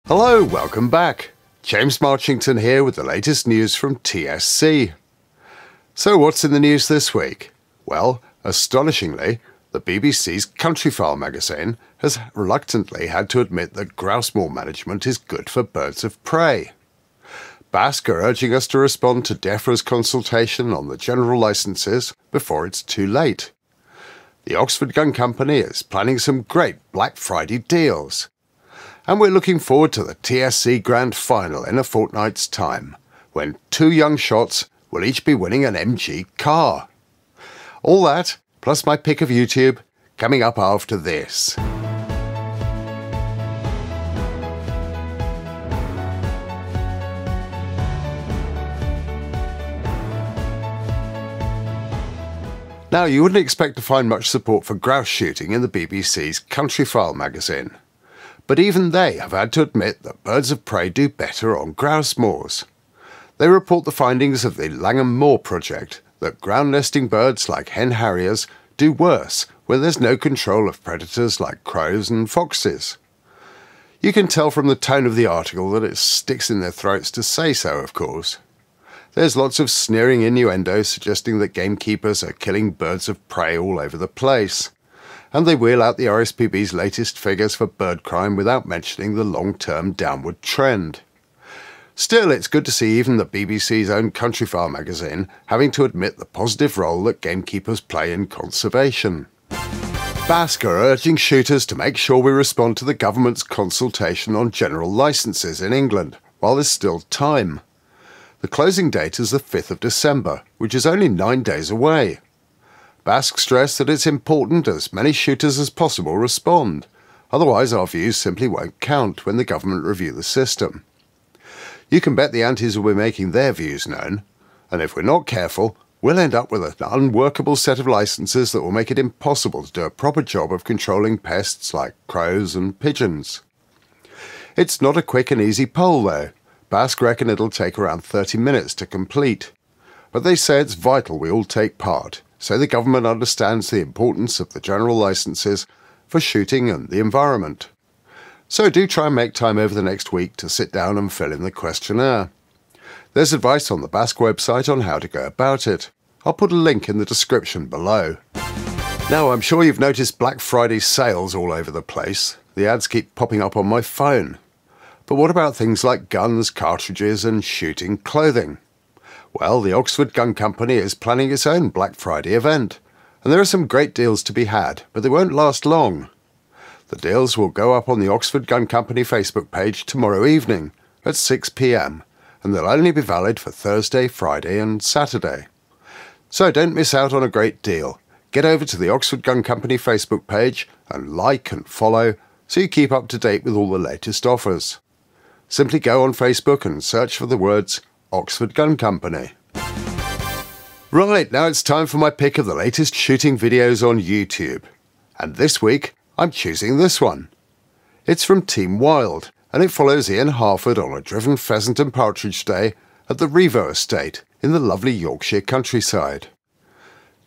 Hello, welcome back. James Marchington here with the latest news from TSC. So what's in the news this week? Well, astonishingly, the BBC's Countryfile magazine has reluctantly had to admit that grouse moor management is good for birds of prey. Baskar urging us to respond to DEFRA's consultation on the general licences before it's too late. The Oxford Gun Company is planning some great Black Friday deals. And we're looking forward to the TSC Grand Final in a fortnight's time, when two young shots will each be winning an MG car. All that, plus my pick of YouTube, coming up after this. Now, you wouldn't expect to find much support for grouse shooting in the BBC's Countryfile magazine. But even they have had to admit that birds of prey do better on grouse moors. They report the findings of the Langham Moor project that ground nesting birds like hen harriers do worse when there's no control of predators like crows and foxes. You can tell from the tone of the article that it sticks in their throats to say so, of course. There's lots of sneering innuendo suggesting that gamekeepers are killing birds of prey all over the place. And they wheel out the RSPB's latest figures for bird crime without mentioning the long-term downward trend. Still, it's good to see even the BBC's own Countryfile magazine having to admit the positive role that gamekeepers play in conservation. Baskar urging shooters to make sure we respond to the government's consultation on general licences in England, while there's still time. The closing date is the 5th of December, which is only 9 days away. Bask stressed that it's important as many shooters as possible respond, otherwise our views simply won't count when the government review the system. You can bet the antis will be making their views known, and if we're not careful, we'll end up with an unworkable set of licences that will make it impossible to do a proper job of controlling pests like crows and pigeons. It's not a quick and easy poll though. Bask reckon it'll take around 30 minutes to complete. But they say it's vital we all take part, so the government understands the importance of the general licences for shooting and the environment. So do try and make time over the next week to sit down and fill in the questionnaire. There's advice on the Bask website on how to go about it. I'll put a link in the description below. Now, I'm sure you've noticed Black Friday sales all over the place. The ads keep popping up on my phone. But what about things like guns, cartridges and shooting clothing? Well, the Oxford Gun Company is planning its own Black Friday event, and there are some great deals to be had, but they won't last long. The deals will go up on the Oxford Gun Company Facebook page tomorrow evening at 6 PM, and they'll only be valid for Thursday, Friday and Saturday. So don't miss out on a great deal. Get over to the Oxford Gun Company Facebook page and like and follow so you keep up to date with all the latest offers. Simply go on Facebook and search for the words Oxford Gun Company. Right, now it's time for my pick of the latest shooting videos on YouTube. And this week, I'm choosing this one. It's from Team Wild, and it follows Ian Harford on a driven pheasant and partridge day at the Revo estate in the lovely Yorkshire countryside.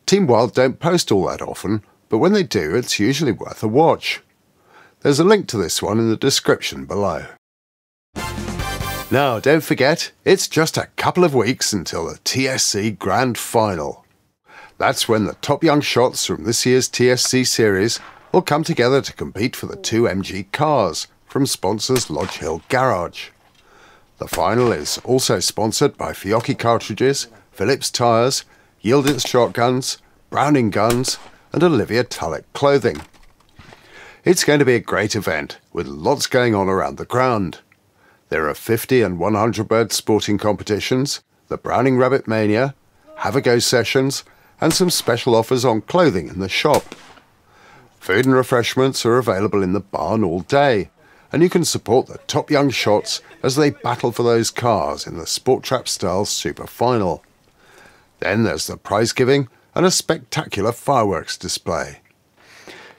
Team Wild don't post all that often, but when they do, it's usually worth a watch. There's a link to this one in the description below. Now, don't forget, it's just a couple of weeks until the TSC Grand Final. That's when the top young shots from this year's TSC series will come together to compete for the two MG cars from sponsors Lodge Hill Garage. The final is also sponsored by Fiocchi cartridges, Phillips tyres, Yielditz shotguns, Browning guns and Olivia Tulloch clothing. It's going to be a great event with lots going on around the ground. There are 50 and 100 bird sporting competitions, the Browning Rabbit Mania, Have a Go sessions, and some special offers on clothing in the shop. Food and refreshments are available in the barn all day, and you can support the top young shots as they battle for those cars in the Sport Trap Style Super Final. Then there's the prize giving and a spectacular fireworks display.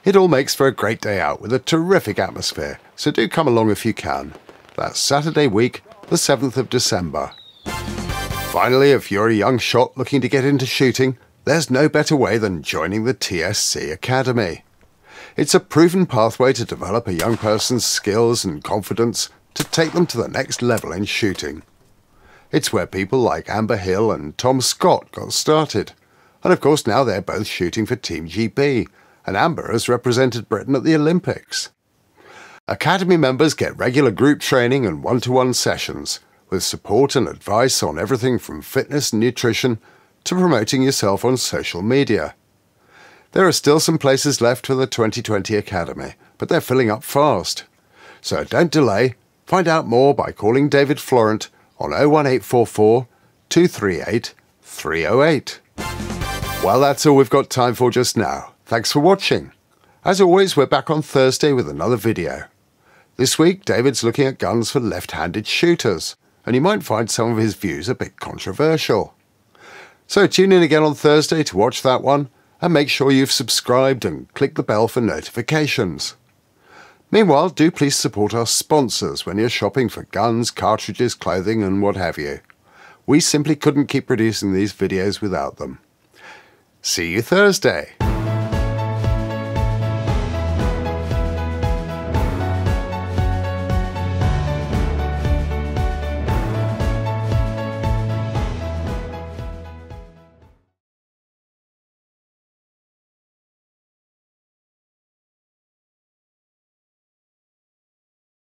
It all makes for a great day out with a terrific atmosphere, so do come along if you can. That's Saturday week, the 7th of December. Finally, if you're a young shot looking to get into shooting, there's no better way than joining the TSC Academy. It's a proven pathway to develop a young person's skills and confidence to take them to the next level in shooting. It's where people like Amber Hill and Tom Scott got started, and of course now they're both shooting for Team GB, and Amber has represented Britain at the Olympics. Academy members get regular group training and one-to-one sessions, with support and advice on everything from fitness and nutrition to promoting yourself on social media. There are still some places left for the 2020 Academy, but they're filling up fast. So don't delay, find out more by calling David Florent on 01844 238 308. Well, that's all we've got time for just now. Thanks for watching. As always, we're back on Thursday with another video. This week, David's looking at guns for left-handed shooters, and you might find some of his views a bit controversial. So tune in again on Thursday to watch that one, and make sure you've subscribed and click the bell for notifications. Meanwhile, do please support our sponsors when you're shopping for guns, cartridges, clothing and what have you. We simply couldn't keep producing these videos without them. See you Thursday!